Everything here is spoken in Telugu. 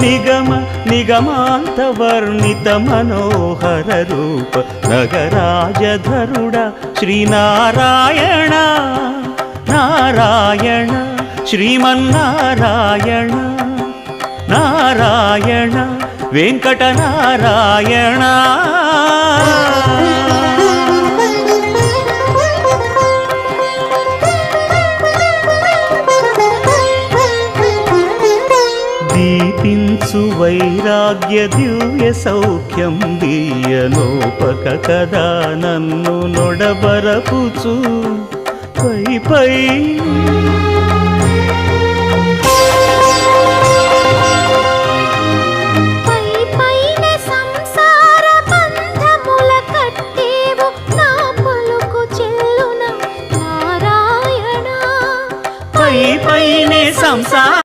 నిగమ నిగమాంతవర్ణిత మనోహర రూప నగరాజధరుడ శ్రీనారాయణ నారాయణ శ్రీమన్నారాయణ నారాయణ వెంకటనారాయణ. దీపించు వైరాగ్య దివ్య సౌఖ్యం దీయనోపక కదా నన్ను నొడబరపుచు పై పై